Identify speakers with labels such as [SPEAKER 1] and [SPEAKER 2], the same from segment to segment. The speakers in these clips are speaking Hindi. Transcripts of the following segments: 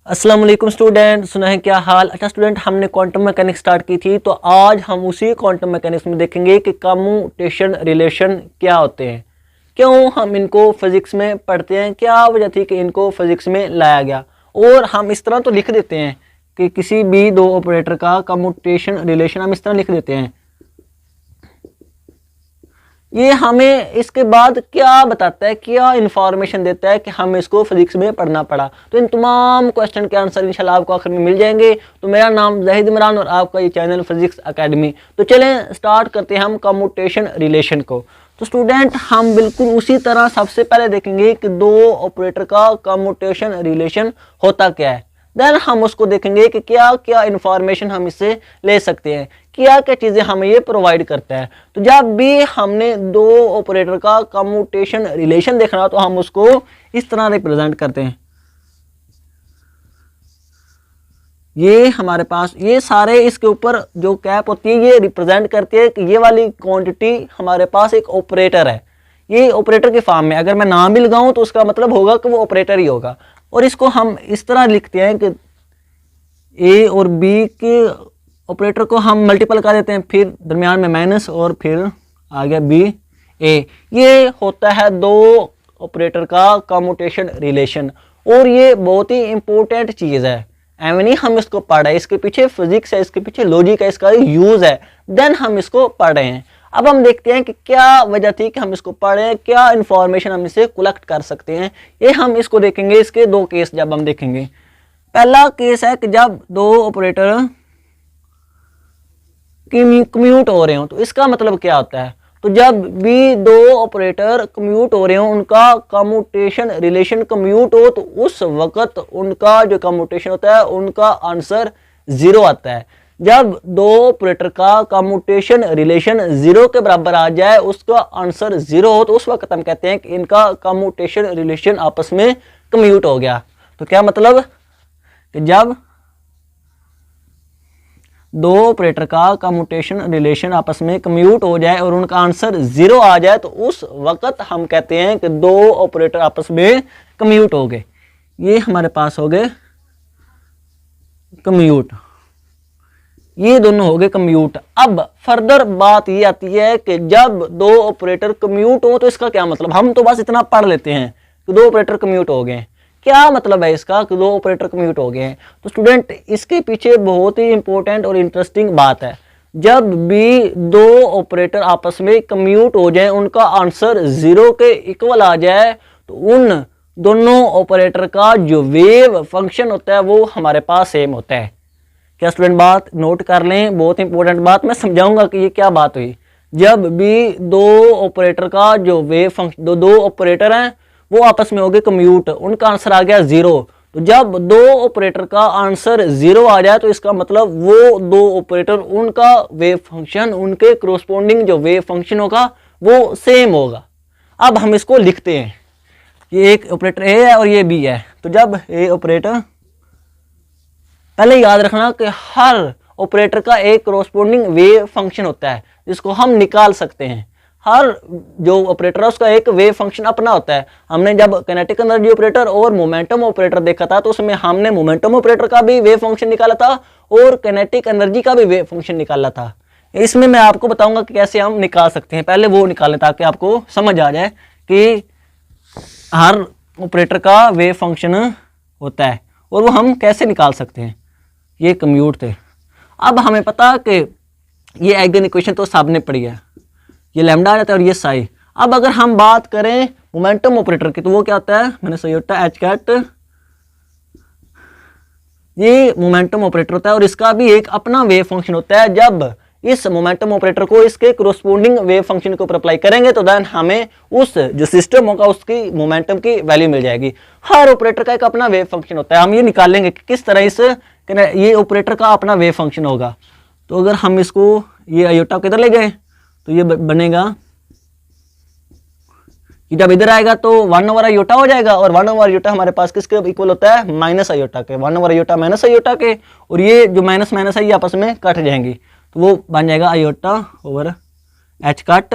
[SPEAKER 1] अस्सलाम वालेकुम स्टूडेंट, सुना है क्या हाल। अच्छा स्टूडेंट, हमने क्वांटम मैकेनिक्स स्टार्ट की थी, तो आज हम उसी क्वांटम मैकेनिक्स में देखेंगे कि कम्यूटेशन रिलेशन क्या होते हैं, क्यों हम इनको फिजिक्स में पढ़ते हैं, क्या वजह थी कि इनको फिजिक्स में लाया गया। और हम इस तरह तो लिख देते हैं कि किसी भी दो ऑपरेटर का कम्यूटेशन रिलेशन हम इस तरह लिख देते हैं। ये हमें इसके बाद क्या बताता है, क्या इन्फॉर्मेशन देता है कि हम इसको फिजिक्स में पढ़ना पड़ा। तो इन तमाम क्वेश्चन के आंसर इंशाल्लाह आपको आखिर में मिल जाएंगे। तो मेरा नाम ज़ाहिद इमरान और आपका ये चैनल फिजिक्स एकेडमी। तो चलें स्टार्ट करते हैं हम कम्यूटेशन रिलेशन को। तो स्टूडेंट, हम बिल्कुल उसी तरह सबसे पहले देखेंगे कि दो ऑपरेटर का कम्यूटेशन रिलेशन होता क्या है। देन हम उसको देखेंगे कि क्या क्या इंफॉर्मेशन हम इससे ले सकते हैं, क्या क्या चीज़ें हमें ये प्रोवाइड करता है। तो जब भी हमने दो ऑपरेटर का कम्यूटेशन रिलेशन देखना तो हम उसको इस तरह रिप्रेजेंट करते हैं। ये हमारे पास ये सारे इसके ऊपर जो कैप होती है ये रिप्रेजेंट करती है कि ये वाली क्वांटिटी हमारे पास एक ऑपरेटर है। ये ऑपरेटर के फॉर्म में अगर मैं नाम भी लगाऊं तो उसका मतलब होगा कि वो ऑपरेटर ही होगा। और इसको हम इस तरह लिखते हैं कि ए और बी के ऑपरेटर को हम मल्टीपल कर देते हैं, फिर दरमियान में माइनस और फिर आ गया बी ए। ये होता है दो ऑपरेटर का कम्यूटेशन रिलेशन और ये बहुत ही इंपॉर्टेंट चीज़ है। एवं नहीं हम इसको पढ़ रहे हैं, इसके पीछे फिजिक्स है, इसके पीछे लॉजिक है, इसका यूज़ है, देन हम इसको पढ़ रहे हैं। अब हम देखते हैं कि क्या वजह थी कि हम इसको पढ़ रहे हैं, क्या इंफॉर्मेशन हम इसे कलेक्ट कर सकते हैं। ये हम इसको देखेंगे, इसके दो केस जब हम देखेंगे। पहला केस है कि जब दो ऑपरेटर कम्यूट हो रहे हो, तो इसका मतलब क्या होता है। तो जब भी दो ऑपरेटर कम्यूट हो रहे हो, उनका कम्यूटेशन रिलेशन कम्यूट हो, तो उस वक्त उनका जो कम्यूटेशन होता है उनका आंसर जीरो आता है। जब दो ऑपरेटर का कम्यूटेशन रिलेशन जीरो के बराबर आ जाए, उसका आंसर जीरो हो, तो उस वक्त हम कहते हैं कि इनका कम्यूटेशन रिलेशन आपस में कम्यूट हो गया। तो क्या मतलब कि जब दो ऑपरेटर का कम्यूटेशन रिलेशन आपस में कम्यूट हो जाए और उनका आंसर जीरो आ जाए, तो उस वक्त हम कहते हैं कि दो ऑपरेटर आपस में कम्यूट हो गए। ये हमारे पास हो गए कम्यूट, ये दोनों हो गए कम्यूट। अब फर्दर बात ये आती है कि जब दो ऑपरेटर कम्यूट हो तो इसका क्या मतलब। हम तो बस इतना पढ़ लेते हैं कि दो ऑपरेटर कम्यूट हो गए, क्या मतलब है इसका कि दो ऑपरेटर कम्यूट हो गए हैं। तो स्टूडेंट, इसके पीछे बहुत ही इंपॉर्टेंट और इंटरेस्टिंग बात है। जब भी दो ऑपरेटर आपस में कम्यूट हो जाए, उनका आंसर जीरो के इक्वल आ जाए, तो उन दोनों ऑपरेटर का जो वेव फंक्शन होता है वो हमारे पास सेम होता है। क्या स्टूडेंट, बात नोट कर लें, बहुत इंपॉर्टेंट बात। मैं समझाऊंगा कि ये क्या बात हुई। जब भी दो ऑपरेटर का जो वेव फंक्शन, दो ऑपरेटर हैं वो आपस में हो गए कम्यूट, उनका आंसर आ गया जीरो। तो जब दो ऑपरेटर का आंसर जीरो आ जाए, तो इसका मतलब वो दो ऑपरेटर, उनका वेव फंक्शन, उनके कोरोस्पोंडिंग जो वेव फंक्शन होगा वो सेम होगा। अब हम इसको लिखते हैं, ये एक ऑपरेटर ए है और ये बी है। तो जब ए ऑपरेटर, पहले याद रखना कि हर ऑपरेटर का एक कोरोस्पोंडिंग वेव फंक्शन होता है जिसको हम निकाल सकते हैं। हर जो ऑपरेटर है उसका एक वेव फंक्शन अपना होता है। हमने जब काइनेटिक एनर्जी ऑपरेटर और मोमेंटम ऑपरेटर देखा था, तो उसमें हमने मोमेंटम ऑपरेटर का भी वेव फंक्शन निकाला था और काइनेटिक एनर्जी का भी वेव फंक्शन निकाला था। इसमें मैं आपको बताऊंगा कि कैसे हम निकाल सकते हैं। पहले वो निकालें ताकि आपको समझ आ जाए कि हर ऑपरेटर का वेव फंक्शन होता है और वो हम कैसे निकाल सकते हैं। ये कम्यूट थे। अब हमें पता कि ये आइगन इक्वेशन तो सबने पढ़ी है, ये लैम्डा आ जाता है और ये साई। अब अगर हम बात करें मोमेंटम ऑपरेटर की, तो वो क्या होता है, मैंने सही होता है एच कैट, ये मोमेंटम ऑपरेटर होता है और इसका भी एक अपना वेव फंक्शन होता है। जब इस मोमेंटम ऑपरेटर को इसके कोरोस्पोंडिंग वेव फंक्शन के ऊपर अप्लाई करेंगे, तो देन हमें उस जो सिस्टम होगा उसकी मोमेंटम की वैल्यू मिल जाएगी। हर ऑपरेटर का एक अपना वेव फंक्शन होता है। हम ये निकालेंगे कि किस तरह इस ये ऑपरेटर का अपना वेव फंक्शन होगा। तो अगर हम इसको ये आयोटा किधर ले गए, तो ये बनेगा कि जब इधर आएगा तो 1 ओवर आयोटा हो जाएगा, और 1 ओवर आयोटा हमारे पास किसके इक्वल होता है, माइनस आयोटा के। 1 ओवर आयोटा माइनस आयोटा के, और ये जो माइनस माइनस है ये आपस में कट जाएंगी, तो वो बन जाएगा आयोटा ओवर एच कट,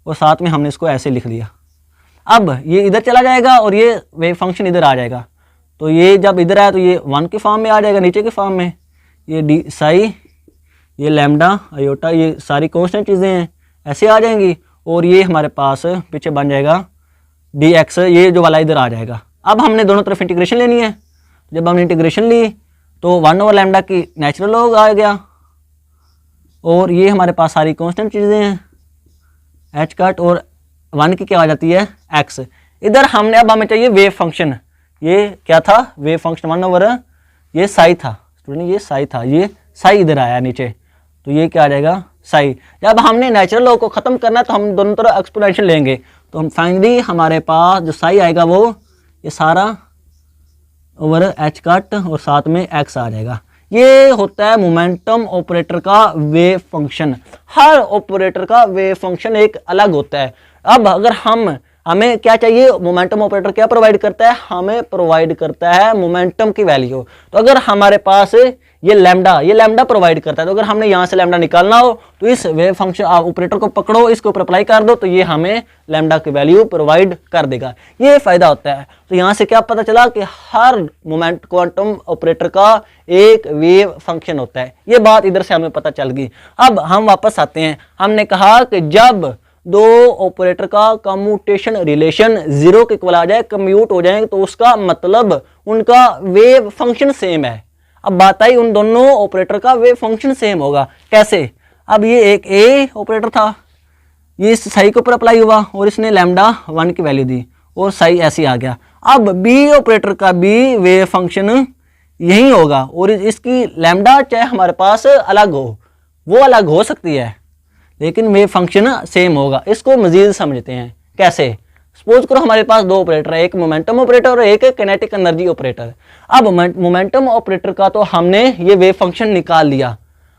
[SPEAKER 1] और साथ में हमने इसको ऐसे लिख दिया। अब ये इधर चला जाएगा और ये वेव फंक्शन इधर आ जाएगा। तो ये जब इधर आया तो ये 1 की फॉर्म में आ जाएगा, नीचे के फॉर्म में। ये डी साई, ये लैम्डा, आयोटा, ये सारी कांस्टेंट चीज़ें हैं, ऐसे आ जाएंगी। और ये हमारे पास पीछे बन जाएगा डी एक्स, ये जो वाला इधर आ जाएगा। अब हमने दोनों तरफ इंटीग्रेशन लेनी है। जब हमने इंटीग्रेशन ली तो 1 ओवर लैम्डा की नेचुरल लॉग आ गया, और ये हमारे पास सारी कांस्टेंट चीज़ें हैं, एच कट, और 1 की क्या आ जाती है, एक्स। इधर हमने, अब हमें चाहिए वेव फंक्शन। ये क्या था, वेव फंक्शन 1 ओवर, ये साई था स्टूडेंट, ये साई था, ये साई इधर आया नीचे, तो ये क्या आ जाएगा, साई। जब हमने नेचुरल लॉ को ख़त्म करना है तो हम दोनों तरफ एक्सपोनेंशियल लेंगे, तो हम फाइनली हमारे पास जो साई आएगा वो ये सारा ओवर एच कट और साथ में एक्स आ जाएगा। ये होता है मोमेंटम ऑपरेटर का वेव फंक्शन। हर ऑपरेटर का वेव फंक्शन एक अलग होता है। अब अगर हमें क्या चाहिए, मोमेंटम ऑपरेटर क्या प्रोवाइड करता है, हमें प्रोवाइड करता है मोमेंटम की वैल्यू। तो अगर हमारे पास ये लैम्डा प्रोवाइड करता है, तो अगर हमने यहाँ से लैम्डा निकालना हो तो इस वेव फंक्शन ऑपरेटर को पकड़ो, इसके ऊपर अप्लाई कर दो, तो ये हमें लैम्डा की वैल्यू प्रोवाइड कर देगा। ये फायदा होता है। तो यहाँ से क्या पता चला कि हर क्वांटम ऑपरेटर का एक वेव फंक्शन होता है। ये बात इधर से हमें पता चल गई। अब हम वापस आते हैं। हमने कहा कि जब दो ऑपरेटर का कम्यूटेशन रिलेशन 0 के इक्वल आ जाए, कम्यूट हो जाए, तो उसका मतलब उनका वेव फंक्शन सेम है। अब बात आई उन दोनों ऑपरेटर का वेव फंक्शन सेम होगा कैसे। अब ये एक ए ऑपरेटर था, ये इस साई के ऊपर अप्लाई हुआ और इसने लैम्डा 1 की वैल्यू दी और साई ऐसे आ गया। अब बी ऑपरेटर का भी वेव फंक्शन यही होगा और इसकी लैम्डा चाहे हमारे पास अलग हो, वो अलग हो सकती है, लेकिन वेव फंक्शन सेम होगा। इसको मजीद समझते हैं कैसे। सपोज करो हमारे पास दो ऑपरेटर है, एक मोमेंटम ऑपरेटर और एक किनेटिक एनर्जी ऑपरेटर। अब मोमेंटम ऑपरेटर का तो हमने ये वेव फंक्शन निकाल लिया।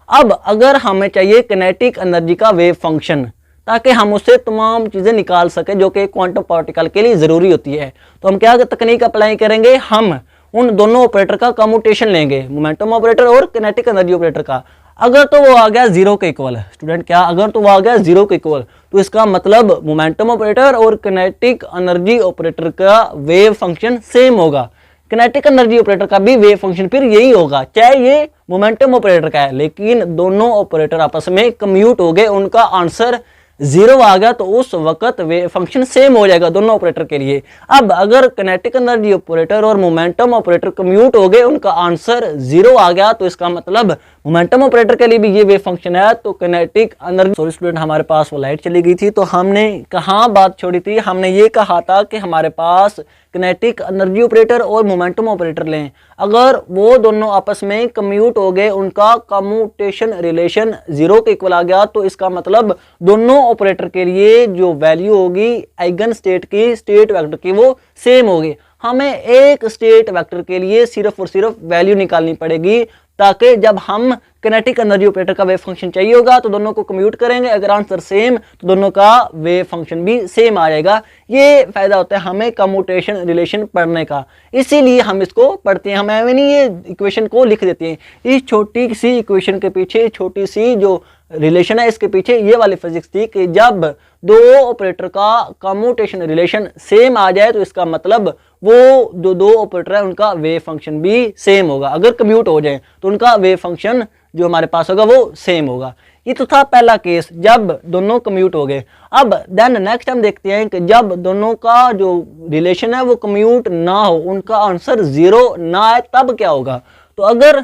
[SPEAKER 1] अब अगर हमें चाहिए किनेटिक एनर्जी का वेव फंक्शन, ताकि हम उससे तमाम चीज़ें निकाल सकें जो कि क्वांटम पार्टिकल के लिए ज़रूरी होती है, तो हम क्या तकनीक अप्लाई करेंगे, हम उन दोनों ऑपरेटर का कम्यूटेशन लेंगे, मोमेंटम ऑपरेटर और किनेटिक एनर्जी ऑपरेटर का। अगर तो वो आ गया 0 के इक्वल, स्टूडेंट क्या, अगर तो वो आ गया 0 के इक्वल, तो इसका मतलब मोमेंटम ऑपरेटर और किनेटिक एनर्जी ऑपरेटर का वेव फंक्शन सेम होगा। किनेटिक एनर्जी ऑपरेटर का भी वेव फंक्शन फिर यही होगा, चाहे ये मोमेंटम ऑपरेटर का है, लेकिन दोनों ऑपरेटर आपस में कम्यूट हो गए, उनका आंसर 0 आ गया, तो उस वक्त वेव फंक्शन सेम हो जाएगा दोनों ऑपरेटर के लिए। अब अगर किनेटिक एनर्जी ऑपरेटर और मोमेंटम ऑपरेटर कम्यूट हो गए, उनका आंसर 0 आ गया, तो इसका मतलब मोमेंटम ऑपरेटर के लिए भी ये वेव फंक्शन है। तो किनेटिक एनर्जी, सॉरी स्टूडेंट, हमारे पास वो लाइट चली गई थी, तो हमने कहाँ बात छोड़ी थी, हमने ये कहा था कि हमारे पास किनेटिक एनर्जी ऑपरेटर और मोमेंटम ऑपरेटर लें, अगर वो दोनों आपस में कम्यूट हो गए, उनका कम्यूटेशन रिलेशन 0 के इक्वल आ गया, तो इसका मतलब दोनों ऑपरेटर के लिए जो वैल्यू होगी आइगन स्टेट की, स्टेट वेक्टर की, वो सेम होगी। हमें एक स्टेट वेक्टर के लिए सिर्फ और सिर्फ वैल्यू निकालनी पड़ेगी, ताकि जब हम किनेटिक एनर्जी ऑपरेटर का वेव फंक्शन चाहिए होगा तो दोनों को कम्यूट करेंगे, अगर आंसर सेम तो दोनों का वेव फंक्शन भी सेम आ जाएगा। ये फायदा होता है हमें कम्यूटेशन रिलेशन पढ़ने का, इसीलिए हम इसको पढ़ते हैं। हम ऐसे नहीं ये इक्वेशन को लिख देते हैं, इस छोटी सी इक्वेशन के पीछे छोटी सी जो रिलेशन है, इसके पीछे ये वाली फिजिक्स थी कि जब दो ऑपरेटर का कम्यूटेशन रिलेशन सेम आ जाए, तो इसका मतलब वो जो दो ऑपरेटर है उनका वेव फंक्शन भी सेम होगा। अगर कम्यूट हो जाए तो उनका वेव फंक्शन जो हमारे पास होगा वो सेम होगा। ये तो था पहला केस, जब दोनों कम्यूट हो गए। अब देन नेक्स्ट हम देखते हैं कि जब दोनों का जो रिलेशन है वो कम्यूट ना हो, उनका आंसर 0 ना आए, तब क्या होगा। तो अगर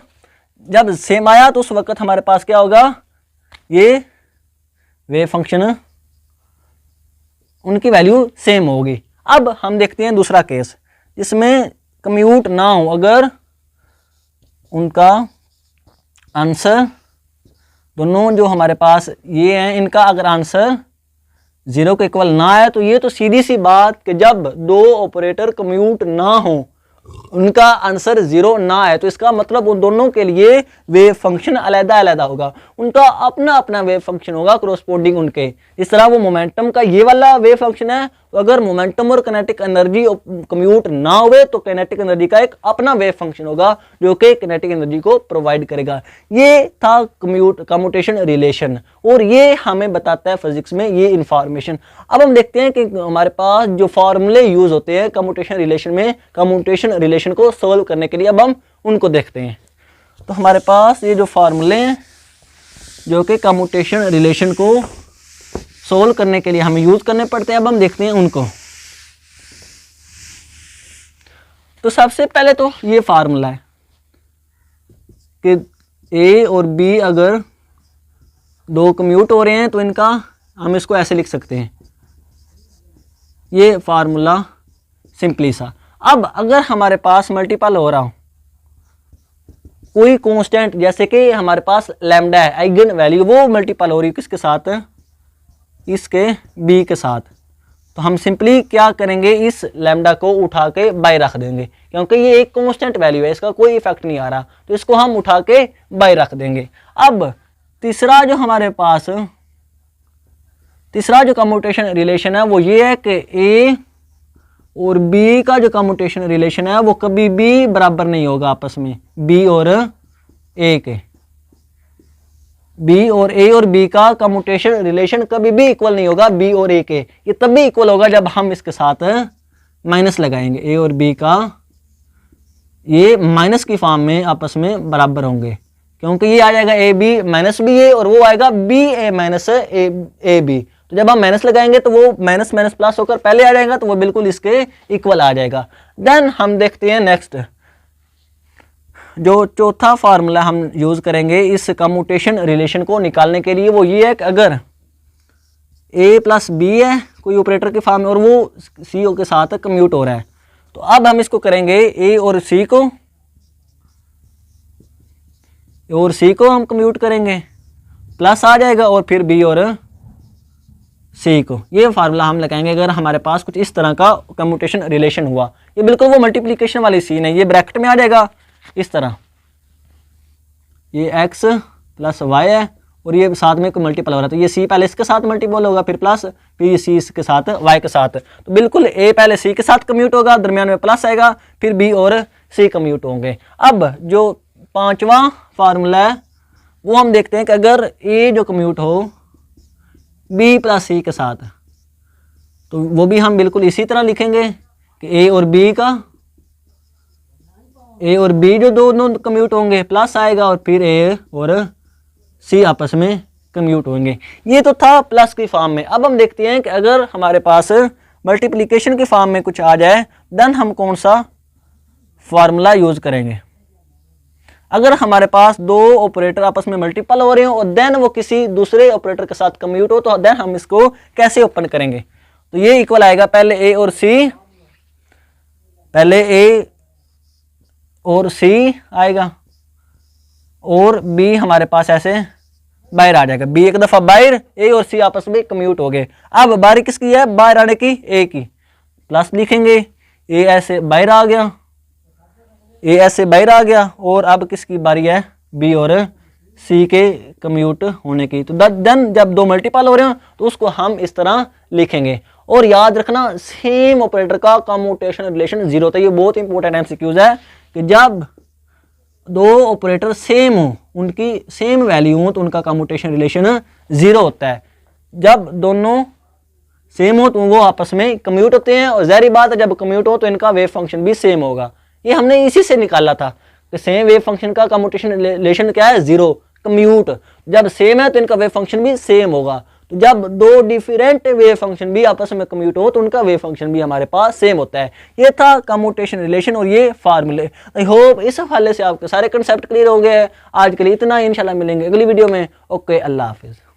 [SPEAKER 1] जब सेम आया तो उस वक्त हमारे पास क्या होगा, ये वेव फंक्शन उनकी वैल्यू सेम होगी। अब हम देखते हैं दूसरा केस जिसमें कम्यूट ना हो, अगर उनका आंसर दोनों जो हमारे पास ये हैं, इनका अगर आंसर 0 के इक्वल ना आए, तो ये तो सीधी सी बात कि जब दो ऑपरेटर कम्यूट ना हो, उनका आंसर 0 ना आए, तो इसका मतलब उन दोनों के लिए वेव फंक्शन अलग अलग होगा, उनका अपना अपना वेव फंक्शन होगा कोरोस्पोंडिंग उनके। इस तरह वो मोमेंटम का ये वाला वेव फंक्शन है, तो अगर मोमेंटम और काइनेटिक एनर्जी कम्यूट ना हुए तो काइनेटिक एनर्जी का एक अपना वेव फंक्शन होगा जो कि काइनेटिक एनर्जी को प्रोवाइड करेगा। ये था कम्यूटेशन रिलेशन और ये हमें बताता है फिजिक्स में ये इंफॉर्मेशन। अब हम देखते हैं कि हमारे पास जो फॉर्मूले यूज होते हैं कम्यूटेशन रिलेशन में, कम्यूटेशन रिलेशन को सोल्व करने के लिए, अब हम उनको देखते हैं। तो हमारे पास ये जो फॉर्मूले हैं जो कि कम्यूटेशन रिलेशन को सोल्व करने के लिए हमें यूज करने पड़ते हैं, अब हम देखते हैं उनको। तो सबसे पहले तो ये फार्मूला है कि ए और बी अगर दो कम्यूट हो रहे हैं तो इनका हम इसको ऐसे लिख सकते हैं, ये फार्मूला सिंपली सा। अब अगर हमारे पास मल्टीपल हो रहा हो कोई कांस्टेंट, जैसे कि हमारे पास लैम्डा है आइगन वैल्यू, वो मल्टीपल हो रही है किसके साथ, इसके बी के साथ, तो हम सिंपली क्या करेंगे, इस लैम्डा को उठा के बाय रख देंगे क्योंकि ये एक कांस्टेंट वैल्यू है, इसका कोई इफेक्ट नहीं आ रहा, तो इसको हम उठा के बाय रख देंगे। अब तीसरा जो हमारे पास तीसरा जो कम्यूटेशन रिलेशन है वो ये है कि ए और बी का जो कम्यूटेशन रिलेशन है वो कभी भी बराबर नहीं होगा आपस में, बी और ए के। बी और ए और बी का कम्यूटेशन रिलेशन कभी भी इक्वल नहीं होगा बी और ए के। ये तब भी इक्वल होगा जब हम इसके साथ माइनस लगाएंगे, ए और बी का ये माइनस की फॉर्म में आपस में बराबर होंगे क्योंकि ये आ जाएगा A B minus B A और वो आएगा B A minus A B. तो जब हम माइनस लगाएंगे तो वो माइनस माइनस प्लस होकर पहले आ जाएगा, तो वो बिल्कुल इसके इक्वल आ जाएगा। देन हम देखते हैं नेक्स्ट जो चौथा फार्मूला हम यूज करेंगे इस कम्यूटेशन रिलेशन को निकालने के लिए, वो ये है कि अगर ए प्लस बी है कोई ऑपरेटर के फॉर्म में और वो सी के साथ कम्यूट हो रहा है, तो अब हम इसको करेंगे ए और सी को हम कम्यूट करेंगे, प्लस आ जाएगा और फिर बी और सी को। ये फार्मूला हम लगाएंगे अगर हमारे पास कुछ इस तरह का कम्यूटेशन रिलेशन हुआ। ये बिल्कुल वो मल्टीप्लिकेशन वाली सीन है, ये ब्रैकेट में आ जाएगा इस तरह, ये x प्लस वाई है और ये साथ में कोई मल्टीपल हो रहा है, तो ये c पहले इसके साथ मल्टीपल होगा फिर प्लस, फिर ये c इसके साथ y के साथ, तो बिल्कुल a पहले c के साथ कम्यूट होगा, दरमियान में प्लस आएगा, फिर b और c कम्यूट होंगे। अब जो पांचवा फार्मूला है वो हम देखते हैं कि अगर a जो कम्यूट हो b प्लस c के साथ, तो वो भी हम बिल्कुल इसी तरह लिखेंगे कि a और b जो दोनों कम्यूट होंगे प्लस आएगा और फिर a और c आपस में कम्यूट होंगे। ये तो था प्लस की फॉर्म में। अब हम देखते हैं कि अगर हमारे पास मल्टीप्लिकेशन की फॉर्म में कुछ आ जाए देन हम कौन सा फार्मूला यूज करेंगे। अगर हमारे पास दो ऑपरेटर आपस में मल्टीपल हो रहे हो और देन वो किसी दूसरे ऑपरेटर के साथ कम्यूट हो, तो देन हम इसको कैसे ओपन करेंगे। तो ये इक्वल आएगा पहले ए और सी आएगा और बी हमारे पास ऐसे बाहर आ जाएगा, बी एक दफा बाहर, ए और सी आपस में कम्यूट हो गए। अब बारी किसकी है, बाहर आने की, ए की, प्लस लिखेंगे, ए ऐसे बाहर आ गया, ए ऐसे बाहर आ गया और अब किसकी बारी है, बी और सी के कम्यूट होने की। तो देन जब दो मल्टीपल हो रहे हो तो उसको हम इस तरह लिखेंगे। और याद रखना सेम ऑपरेटर का कम्यूटेशन रिलेशन जीरो होता है। ये बहुत इंपॉर्टेंट एमसीक्यूज है कि जब दो ऑपरेटर सेम हो, उनकी सेम वैल्यू हो, तो उनका कम्यूटेशन रिलेशन जीरो होता है। जब दोनों सेम हो तो वो आपस में कम्यूट होते हैं और ज़ाहिर बात है जब कम्यूट हो तो इनका वेव फंक्शन भी सेम होगा। ये हमने इसी से निकाला था कि सेम वेव फंक्शन का कम्यूटेशन रिलेशन क्या है, जीरो। कम्यूट जब सेम है तो इनका वेव फंक्शन भी सेम होगा। तो जब दो डिफरेंट वेव फंक्शन भी आपस में कम्यूट हो तो उनका वेव फंक्शन भी हमारे पास सेम होता है। ये था कम्यूटेशन रिलेशन और ये फार्मूले। आई होप इस हवाले से आपके सारे कंसेप्ट क्लियर हो गए। आज के लिए इतना ही, इंशाल्लाह मिलेंगे अगली वीडियो में। ओके, अल्लाह हाफिज़।